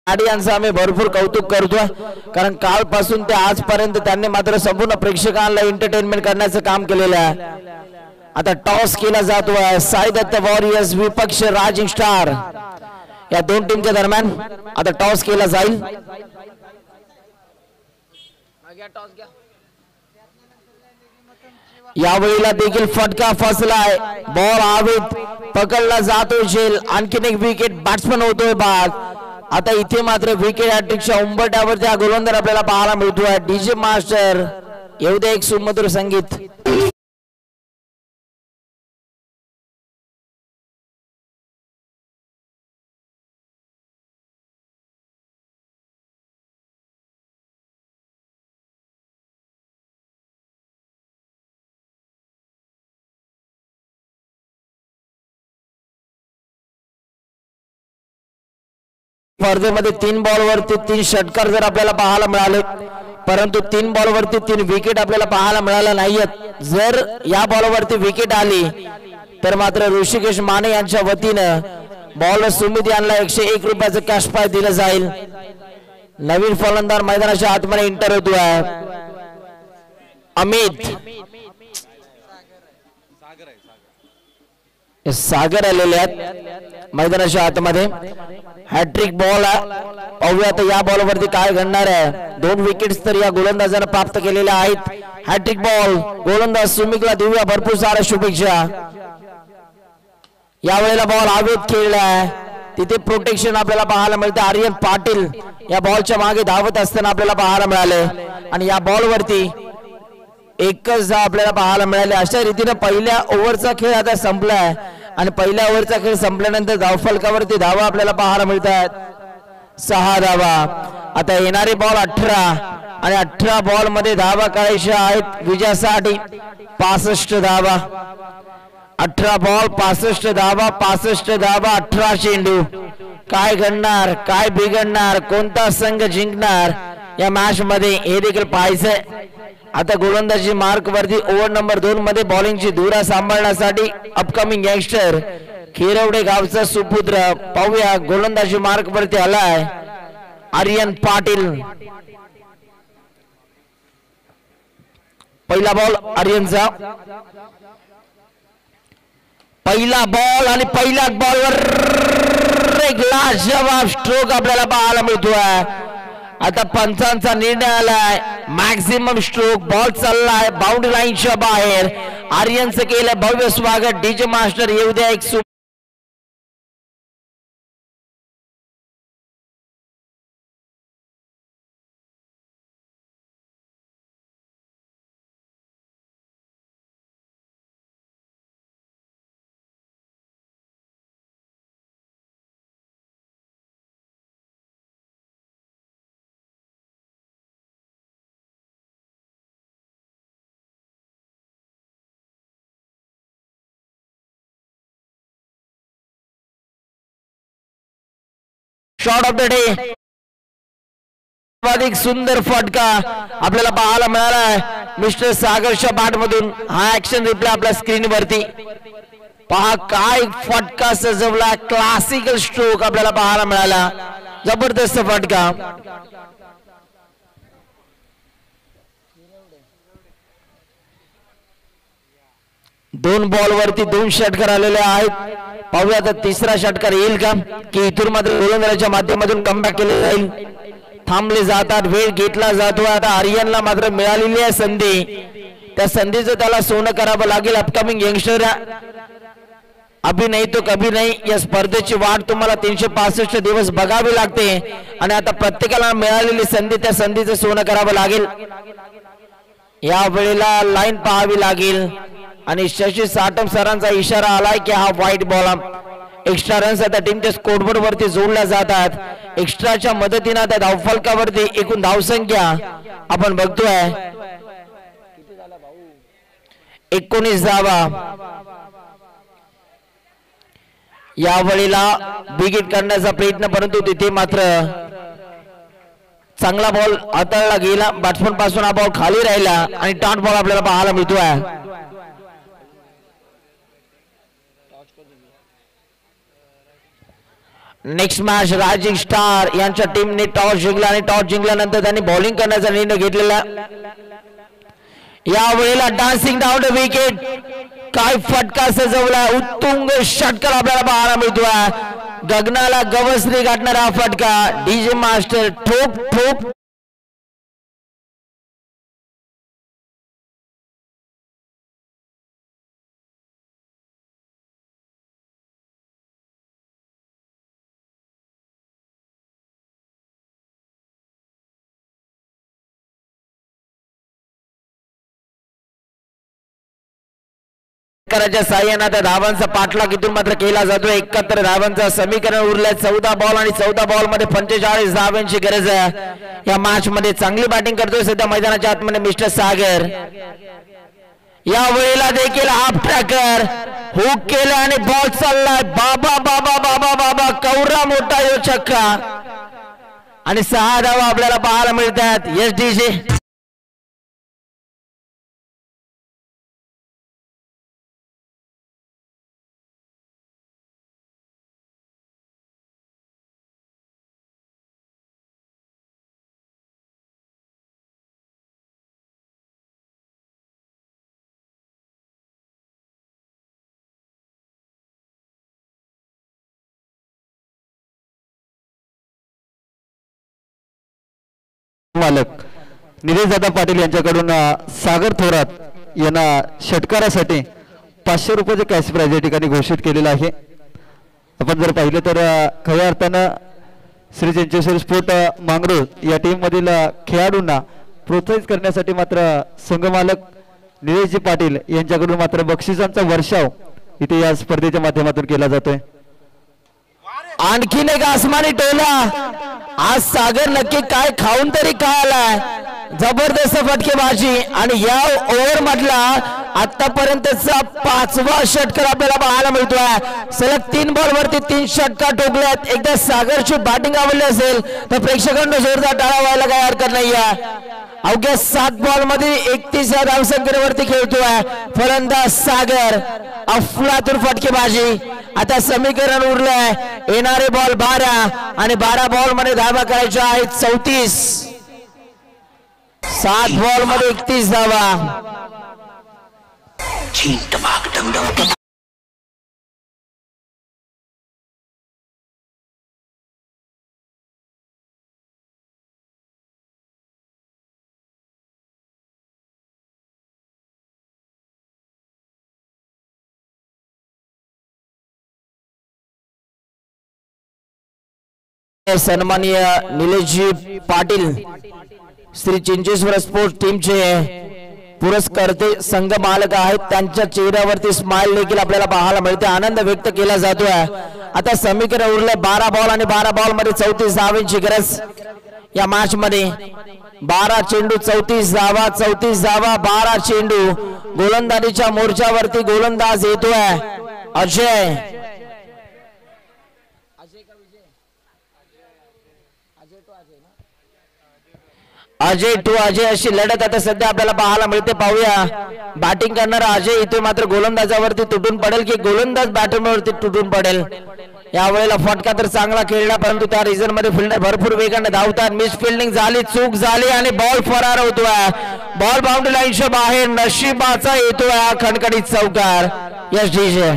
यांचं आम्ही भरपूर कौतुक करतोय कारण कालपासून ते आजपर्यंत त्यांनी मात्र संपूर्ण प्रेक्षकांना एंटरटेनमेंट करण्याचं काम केलेलं आहे. आता टॉस केला जातोय. साई दत्त वॉरियर्स विपक्ष रायझिंग स्टार या दोन टीमच्या दरम्यान आता टॉस केला जाईल. यावेळेला देखील फटका फसलाय. बॉल हवेत पकडला जातोय. झेल आणखीन एक विकेट. बॅट्समन होतोय बाद. आता इथे मात्र विकेट हॅट्रिकच्या उंबरठ्यावरती हा गोलंदाज आपल्याला पाहायला मिळतोय. डीजे मास्टर येऊ दे एक सुमधुर संगीत. स्पर्धेमध्ये 3 बॉल वरती 3 षटकार जर आपल्याला पाहायला मिळाले परंतु 3 बॉल वरती 3 विकेट आपल्याला पाहायला मिळाल्या नाहीयेत. जर या बॉल वरती विकेट आली तर मात्र ऋषिकेश माने यांच्या वतीनं बॉलर सुमित यांना 101 रुपयाचं कॅश प्राइज दिलं जाईल. नवीन फलंदाज मैदानाच्या आतमध्ये एंटर होतोय. अमित सागर आलेले आहेत मैदानाच्या आतमध्ये. हॅट्रिक बॉल पाहूया तर या बॉल वरती काय घडणार आहे. 2 विकेट्स तर या गोलंदाजाने प्राप्त केलेल्या आहेत. Hattrick ball. गोलंदाज सुमितला देऊया भरपूर साऱ्या शुभेच्छा. यावेळेला बॉल हवेत खेळलाय. तिथे प्रोटेक्शन आपल्याला पाहायला मिळते. आर्यन पाटील या बॉलच्या मागे धावत असताना आपल्याला पाहायला मिळाले आणि या बॉल वरती एकच धाव आपल्याला पाहायला मिळाले. अशा रीतीने पहिल्या ओव्हरचा खेळ आता संपलाय आणि पहिल्या ओव्हरचा खेळ संपल्यानंतर धावफलकावरती धावा आपल्याला पाहायला मिळतात. 6 धावा. आता येणारे बॉल 18 आणि 18 बॉल मध्ये धावा काढायच्या आहेत विजयासाठी. 65 धावा. 18 बॉल 65 धावा. 65 धावा 18 चेंडू. काय घडणार, काय बिघडणार, कोणता संघ जिंकणार या मॅच मध्ये हे देखील पाहायचंय. आता गोलंदाजी मार्क वरती ओव्हर नंबर 2 मध्ये बॉलिंगची धुरा सांभाळण्यासाठी अपकमिंग यंगस्टर खिरवडे गावचा सुपुत्र. पाहूया गोलंदाजी मार्क वरती आलाय आर्यन पाटील. पहिला बॉल आर्यनचा, पहिला बॉल आणि पहिल्या बॉलवर एक लाजवाब स्ट्रोक आपल्याला पाहायला मिळतोय. आता पंचांचा निर्णय आलाय, मॅक्झिमम स्ट्रोक बॉल चाललाय बाउंड्री लाईनच्या बाहेर. आर्यनचं केलं भव्य स्वागत. डीजे मास्टर येऊ द्या एक शॉट ऑफ द डे. अधिक सुंदर फटका आपल्याला पाहायला मिळालाय मिस्टर सागरच्या बॅट मधून. हा ऍक्शन रिप्ले आपल्या स्क्रीन वरती पहा. काय फटका सजवला, क्लासिकल स्ट्रोक आपल्याला पाहायला मिळाला. जबरदस्त फटका. दोन बॉल वरती 2 षटकार आलेले आहेत. पाहूया आता तिसरा षटकार येईल का, की इथून मात्र गोलंदाजाच्या माध्यमातून कमबॅक केले जाईल. थांबले जातात, वेळ घेतला जातो. आता आर्यनला मात्र मिळालेली आहे संधी, त्या संधीचं त्याला सोनं करावं लागेल. अपकमिंग यंगस्टर अभी नाही तो कभी नाही या स्पर्धेची वाट तुम्हाला 365 दिवस बघावी लागते आणि आता प्रत्येकाला मिळालेली संधी, त्या संधीचं सोनं करावं लागेल. या वेळेला लाईन पाहावी लागेल आणि शशी साटम सरांचा इशारा आलाय की हा व्हाईट बॉल. एक्स्ट्रा रन्स आता टीमच्या स्कोरबोर्ड वरती जोडल्या जातात. एक्स्ट्राच्या मदतीने आता धावफलकावरती एकूण धावसंख्या आपण बघतोय 19 धावा. या वेळेला बिग हिट करण्याचा प्रयत्न, परंतु तिथे मात्र चांगला बॉल हाताळला गेला. बॅट्समन पासून हा बॉल खाली राहिला आणि डॉट बॉल आपल्याला पाहायला मिळतोय. नेक्स्ट मॅच रायझिंग स्टार यांच्या टीमने टॉस जिंकला आणि टॉस जिंकल्यानंतर त्यांनी बॉलिंग करण्याचा निर्णय घेतलेला. या वेळेला डान्सिंग डाऊन द विकेट. काय फटका सजवला, उत्तुंग षटकार आपल्याला पाहायला मिळतोय. गगनाला गवसणी गाठणारा फटका. डीजे मास्टर ठोक ठोक. साह्याने आता धावांचा पाठलाग इथून मात्र केला जातो. 71 धावांचा समीकरण उरलंय. 14 बॉल आणि 14 बॉल मध्ये 45 धावांची गरज आहे. या मॅच मध्ये चांगली बॅटिंग करतोय सध्या मैदानाच्या आतमध्ये मिस्टर सागर. या वेळेला देखील हाफ ट्रॅकर हुक केलं आणि बॉल चाललाय. बाबा बाबा बाबा बाबा कवरा मोठा यो छक्का आणि 6 धावा आपल्याला पाहायला मिळतात. एस डीजे मालक निलेश दादा पाटील यांच्याकडून सागर थोरात यांना षटकारासाठी 500 रुपयाचे कॅश प्राइज या ठिकाणी घोषित केलेलं आहे. आपण जर पाहिलं तर खऱ्या अर्थानं श्री चंचेश्वर स्पोर्ट मांगरोळ या टीम मधील खेळाडूंना प्रोत्साहित करण्यासाठी मात्र संघमालक निलेशजी पाटील यांच्याकडून मात्र बक्षिसांचा वर्षाव इथे या स्पर्धेच्या माध्यमातून केला जातोय. आणखीन एक आसमानी टोला. आज सागर नक्की काय खाऊन तरी काय आलाय. जबरदस्त फटकेबाजी आणि या ओव्हर मधला आतापर्यंतचा 5वा षटकार आपल्याला पाहायला मिळतोय. सलग 3 बॉल वरती 3 षटकार ठोकल्यात. एकदा सागरची बॅटिंग आवडली असेल तर प्रेक्षकांना जोरदार टाळा व्हायला काही हरकत नाहीये. अवघ्या 7 बॉल मध्ये 31 या धावसंख्येवरती खेळतोय फलंदाज सागर. अफलातून फटकेबाजी. आता समीकरण उरलंय येणारे बॉल 12 आणि 12 बॉल मध्ये धावा करायच्या आहेत 34. 7 बॉल मध्ये 31 धावा. सन्माननीय निलेशजी पाटील श्री चिंचेश्वर स्पोर्ट्स टीमचे पुरस्कर्ते संघ मालक आहेत. त्यांच्या चेहऱ्यावरती स्माइल देखील आपल्याला पाहायला मिळते, आनंद व्यक्त केला जातोय. आता समीकरण उरले 12 बॉल आणि 12 बॉल मध्ये 34 धावांची गरज या मॅच मध्ये. 12 चेंडू 34 धावा, 34 धावा 12 चेंडू. गोलंदाजीच्या मोर्चावरती गोलंदाज येतोय अजय. अजय टू अजय अशी लढत आता सध्या आपल्याला पाहायला मिळते. पाहूया बॅटिंग करणारा अजय इथे मात्र गोलंदाजावरती तुटून पडेल की गोलंदाज बॅटरवरती तुटून पडेल. यावेळेला फटका तर चांगला खेळला, परंतु त्या रिझन मध्ये फिल्डर भरपूर वेगाने धावतात. मिस फिल्डिंग झाली, चूक झाली आणि बॉल फरार होतोय. बॉल बाउंड्री लाईनच्या बाहेर. नशिबाचा येतोय हा खणखणीत चौकार. Yes DJ.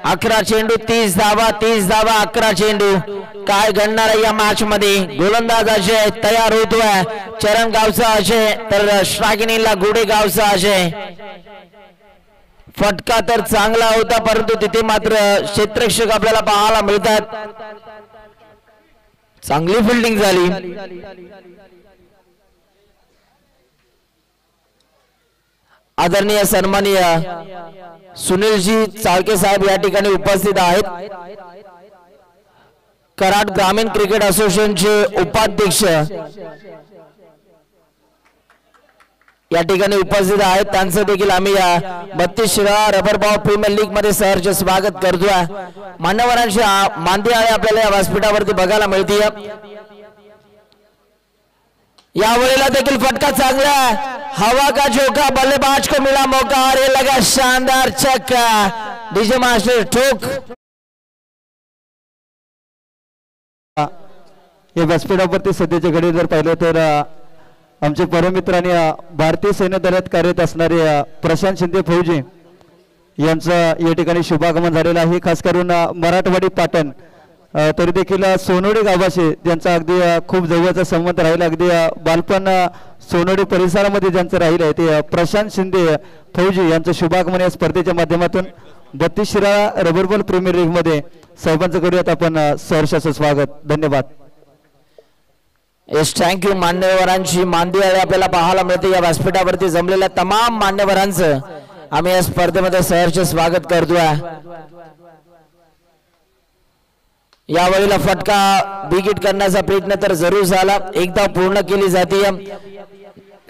अकरा चेंडू 30 धावा, 30 धावा 11 चेंडू. काय घडणार आहे या मॅच मध्ये? गोलंदाज अजय तयार होतोय. चरण गावचा अजय तर स्ट्रायकिंगला गुडे गावचा अजय. फटका तर चांगला होता, परंतु तिथे मात्र क्षेत्ररक्षक आपल्याला पाहायला मिळतात. चांगली फिल्डिंग झाली. आदरणीय सन्माननीय सुनीलजी चाळके साहेब या ठिकाणी उपस्थित आहेत. कराड ग्रामीण क्रिकेट असोसिएशनचे उपाध्यक्ष या ठिकाणी उपस्थित आहेत. त्यांचं देखील आम्ही या 32 Shirala rubber ball premier league मध्ये सहर्ष स्वागत करतोय. मान्यवरांची मांदी आहे आपल्याला या व्यासपीठावरती बघायला मिळते. यावेळेला देखील फटका चांगला. हवा का झोंका, बल्लेबाज को मिला मौका और ये लगा शानदार छक्का. डीजे मास्टर ठोक. या व्यासपीठावरती सध्याच्या घडी जर पाहिलं तर आमचे परममित्र आणि भारतीय सैन्य दलात कार्यरत असणारे प्रशांत शिंदे फौजी यांचं या ठिकाणी शुभागमन झालेलं आहे. खास करून मराठवाडी पाटण तरी देखील सोनोडी गावाशी ज्यांचा अगदी खूप जवळचा संबंध राहिला, अगदी बालपण सोनोडी परिसरामध्ये ज्यांचं राहिलं आहे ते प्रशांत शिंदे फौजी यांचं शुभागमन या स्पर्धेच्या माध्यमातून 32 Shirala rubber ball premier league मध्ये साहेबांचं करूयात आपण सहर्षाचं स्वागत. धन्यवाद. Yes, thank you. मान्यवरांची मांदी आहे आपल्याला पाहायला मिळते. या व्यासपीठावरती जमलेल्या तमाम मान्यवरांचं आम्ही या स्पर्धेमध्ये सहर्ष स्वागत करतोय. यावेळेला फटका बिगिट करण्याचा प्रयत्न तर जरूर झाला. एकदा पूर्ण केली जाते.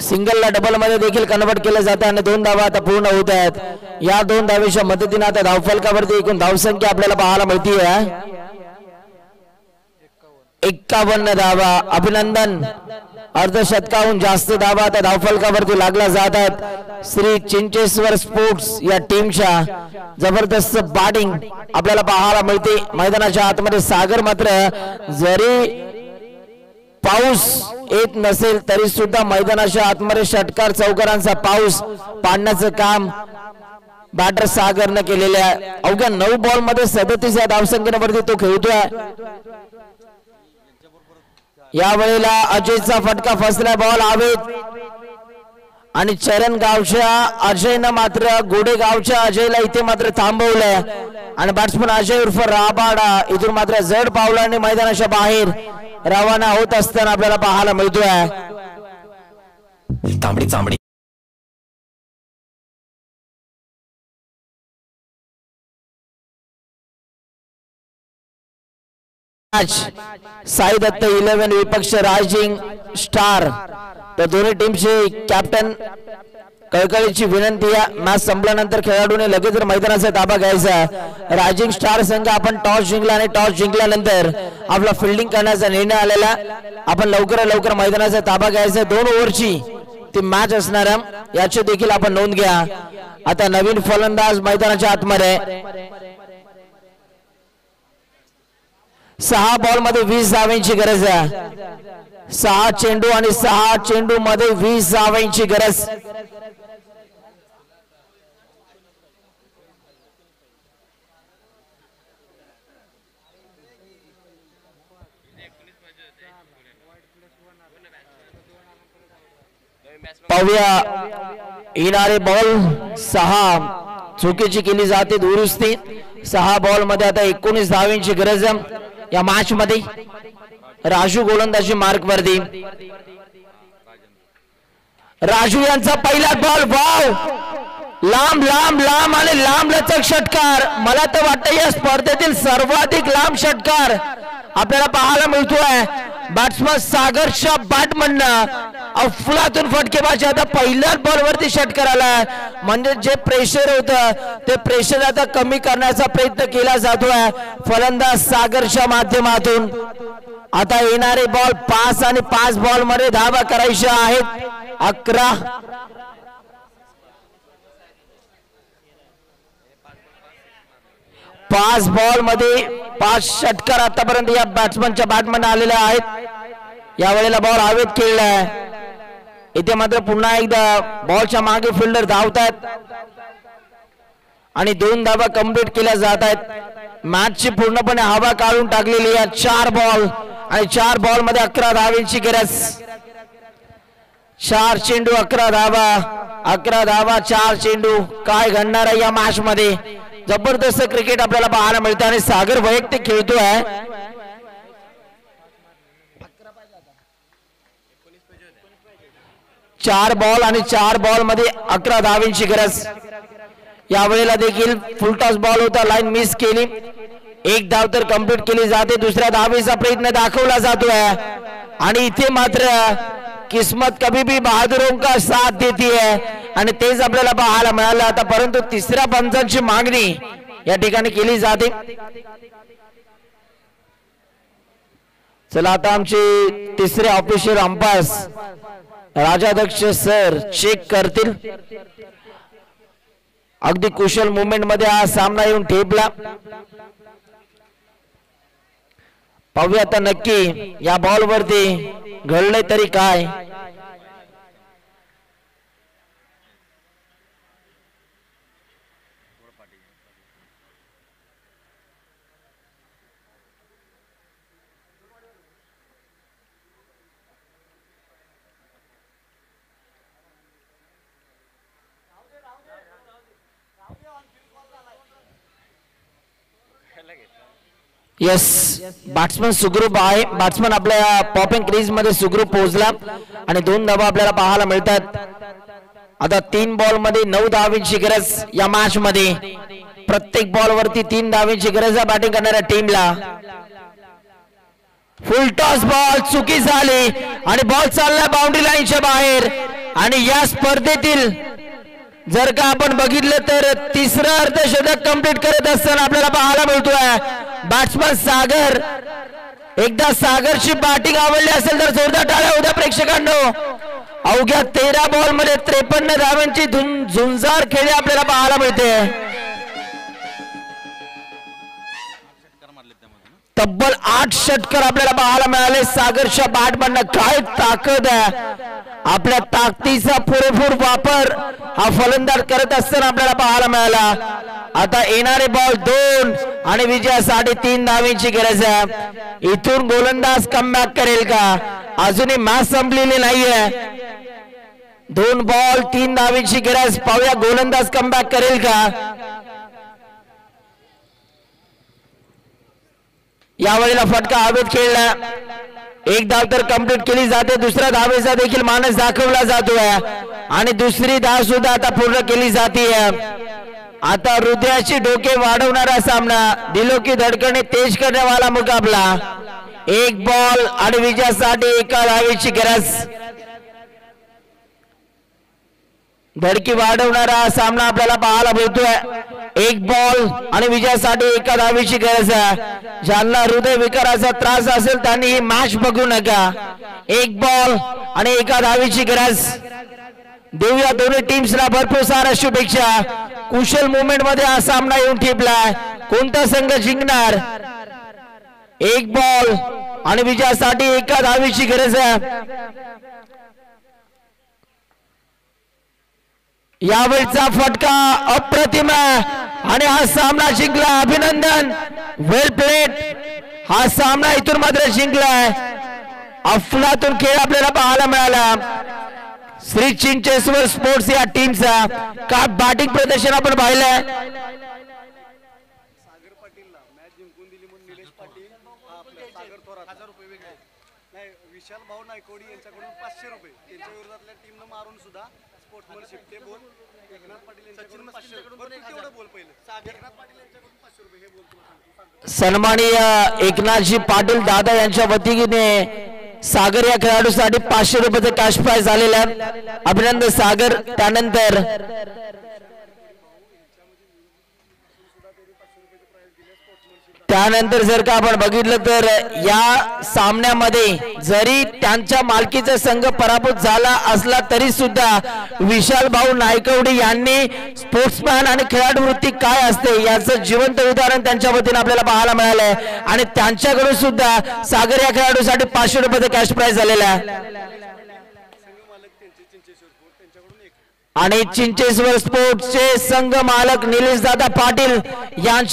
सिंगलला डबल मध्ये देखील कन्वर्ट केलं जातं आणि 2 धावा आता पूर्ण होत आहेत. या 2 धावेच्या मदतीने आता धावफलकावरती एकूण धावसंख्या आपल्याला पाहायला मिळते 51 धावा. अभिनंदन. अर्धशतकाहून जास्त धावा आता धावफलकावरती लागला जात आहेत. श्री चिंचेश्वर स्पोर्ट्स या टीमच्या जबरदस्त बॅटिंग आपल्याला पाहायला मिळते. मैदानाच्या आतमध्ये सागर मात्र जरी पाऊस येत नसेल तरी सुद्धा मैदानाच्या आतमध्ये षटकार चौकारांचा पाऊस पाडण्याचं काम बॅटर सागरने केलेले आहे. अवघ्या 9 बॉल मध्ये 37 या धावसंख्येवरती तो खेळतोय. यावेळेला अजयचा फटका फसला. बॉल हवेत आणि चरण गावच्या अजयनं मात्र गोडे गावच्या अजयला इथे मात्र थांबवलंय आणि बॅट्समन अजय उर्फ राबाडा इथून मात्र जड पावलांनी मैदानाच्या बाहेर रवाना होत असताना आपल्याला पाहायला मिळतोय. तांबडी तांबडी साई दत्त 11 विपक्ष रायझिंग स्टार. तर दोन्ही टीमचे कॅप्टन कळकळीची विनंती आहे, मॅच संपल्यानंतर खेळाडूने लगेच मैदानाचा ताबा घ्यायचा. रायझिंग स्टार संघ आपण टॉस जिंकला आणि टॉस जिंकल्यानंतर आपला फिल्डिंग करण्याचा निर्णय आलेला. आपण लवकरात लवकर मैदानाचा ताबा घ्यायचा. 2 ओव्हरची ती मॅच असणार आहे, याची देखील आपण नोंद घ्या. आता नवीन फलंदाज मैदानाच्या आतमध्ये. 6 बॉल मध्ये 20 धावांची गरज आहे. 6 चेंडू आणि 6 चेंडू मध्ये 20 धावांची गरज. पाहूया येणारे बॉल. 6 चुकीची केली जाते दुरुस्ती. 6 बॉल मध्ये आता 19 धावांची गरज या मॅच मध्ये. राजू गोलंदाजी मार्क वरती. राजू यांचा पहिला बॉल. वाव, लांब लांब लांब आणि लांब लचक षटकार. मला तर वाटतं या स्पर्धेतील सर्वाधिक लांब षटकार आपल्याला पाहायला मिळतोय. बॅट्समन सागरच्या बॅटमननं अफलातून फटकेबाजी. आता पहिल्याच बॉलवरती षटकार आला, म्हणजे जे प्रेशर होतं ते प्रेशर आता कमी करण्याचा प्रयत्न केला जातोय फलंदाज सागरच्या माध्यमातून. आता येणारे बॉल 5 आणि 5 बॉल मध्ये धावा करायच्या आहेत. 11. 5 बॉल मध्ये 5 षटकार आतापर्यंत या बॅट्समनच्या बॅटमन आलेले आहेत. यावेळेला बॉल हवेत खेळलाय. इथे मात्र पुन्हा एकदा बॉलच्या मागे फिल्डर धावतात आणि 2 धावा कंप्लीट केल्या जात आहेत. मॅचची पूर्णपणे हवा काढून टाकलेली आहे. 4 बॉल आणि 4 बॉल मध्ये 11 धावांची गरज. 4 चेंडू 11 धावा. 11 धावा 4 चेंडू. काय घडणार आहे या मॅच मध्ये? जबरदस्त क्रिकेट आपल्याला पाहायला मिळतं आणि सागर वैयक्तिक खेळतोय. 4 बॉल आणि 4 बॉल मध्ये 11 धावांची गरज. यावेळेला देखील फुल टॉस बॉल होता, लाईन मिस केली. 1 धाव तर कंप्लीट केली जाते. दुसऱ्या धावेचा प्रयत्न दाखवला जातोय आणि इथे मात्र किस्मत कभी भी बहादुरों का साथ देती है आणि तेच आपल्याला पाहायला मिळालं आता. परंतु तिसऱ्या पंचांची मागणी या ठिकाणी केली जाते. चला आता आमचे तिसरे official umpires Rajadhyaksha sir check करतील. अगदी कुशल मुवमेंट मध्ये हा सामना येऊन ठेपला. पाहूया आता नक्की या बॉल वरती घडले तरी काय. यस, बॅट्समन सुखरूप आहे. बॅट्समन आपल्या पॉपिंग क्रीज मध्ये सुखरूप पोहोचला आणि 2 धावा आपल्याला पाहायला मिळतात. आता 3 बॉल मध्ये 9 धावांची गरज या मॅच मध्ये. प्रत्येक बॉल वरती 3 धावांची गरज आहे बॅटिंग करणाऱ्या टीमला. फुल टॉस बॉल चुकी झाली आणि बॉल चालला बाउंड्री लाईनच्या बाहेर. आणि या स्पर्धेतील जर का आपण बघितलं तर तिसरं अर्धशतक कंप्लीट करत असताना आपल्याला पाहायला मिळतोय बॅट्समन सागर. एकदा सागरची बॅटिंग आवडली असेल तर जोरदार टाळ्या होत्या प्रेक्षकांनो. अवघ्या 13 बॉल मध्ये 53 धावांची झुंजार खेळी आपल्याला पाहायला मिळते. तब्बल 8 षटकार आपल्याला पाहायला मिळाले. सागरच्या बॅटमॅननं काय ताकद आहे. आपल्या ताकदीचा पुरेपूर वापर हा फलंदाज करत असताना आपल्याला पाहायला मिळाला. आता येणारे बॉल 2 आणि विजयासाठी 3 धावांची गरज आहे. इथून गोलंदाज कमबॅक करेल का? अजूनही मॅच संपलेली नाहीये. 2 बॉल 3 धावांची गरज. पाहूया गोलंदाज कमबॅक करेल का? यावेळेला फटका हवेत खेळला. 1 धाव तर कंप्लीट केली जाते. दुसऱ्या धावेचा देखील मानस दाखवला जातोय आणि दुसरी धाव सुद्धा आता पूर्ण केली जाते. आता हृदयाची डोके वाढवणारा सामना, दिलो की धडकने तेज करने वाला मुकाबला. 1 बॉल आणि विजयासाठी 1 धावेची गरज. धडकी वाढवणारा सामना आपल्याला पाहायला मिळतोय। एक बॉल आणि विजयासाठी एका धावेची गरज आहे। ज्यांना हृदय विकाराचा त्रास असेल त्यांनी ही मॅच बघू नका। एक बॉल आणि एका धावेची गरज देऊया दोन्ही टीम्सला भरपूर साऱ्या शुभेच्छा। कुशल मुवमेंट मध्ये हा सामना येऊन ठेपलाय। कोणता संघ जिंकणार? एक बॉल आणि विजयासाठी एका धावेची गरज आहे। यावेळचा फटका अप्रतिम आणि हा सामना जिंकला। अभिनंदन, वेल प्लेड। हा सामना इथून मात्र जिंकलाय। अफलातून खेळ आपल्याला पाहायला मिळाला श्री चिंचेश्वर स्पोर्ट्स या टीमचा। का बॅटिंग प्रदर्शन आपण पाहिलंय। सागर पाटीलला मॅच जिंकून दिली म्हणून निलेश पाटील सागर थोरात 1000 रुपये वेगळे नाही, विशाल भाऊ नायकोडी यांच्याकडून 500 रुपये त्यांच्या विरोधातल्या टीमनं मारून सुद्धा स्पोर्ट्समनशिप ते बोल। एकनाथ पाटील यांच्याकडून 500 रुपये तेवढं बोल पहिलं। एकनाथ पाटील यांच्याकडून 500 रुपये हे बोल तुला सन्माननीय एकनाथजी पाटील दादा यांच्या वतीने सागर या खेळाडूसाठी 500 रुपयाचं कॅश प्राइज आलेलं आहे। अभिनंदन सागर। त्यानंतर जर का आपण बघितलं तर या सामन्यामध्ये जरी त्यांच्या मालकीचा संघ पराभूत झाला असला तरी सुद्धा विशाल भाऊ नायकवडी यांनी स्पोर्ट्समॅन आणि खेळाडू वृत्ती काय असते याचं जिवंत उदाहरण त्यांच्या वतीने आपल्याला पाहायला मिळालंय आणि त्यांच्याकडून सुद्धा सागर या खेळाडूसाठी 500 रुपयाचं कॅश प्राइज झालेला आहे। आणि चिंचेश्वर स्पोर्ट्सचे संघ मालक निलेश दादा पाटील यांच्या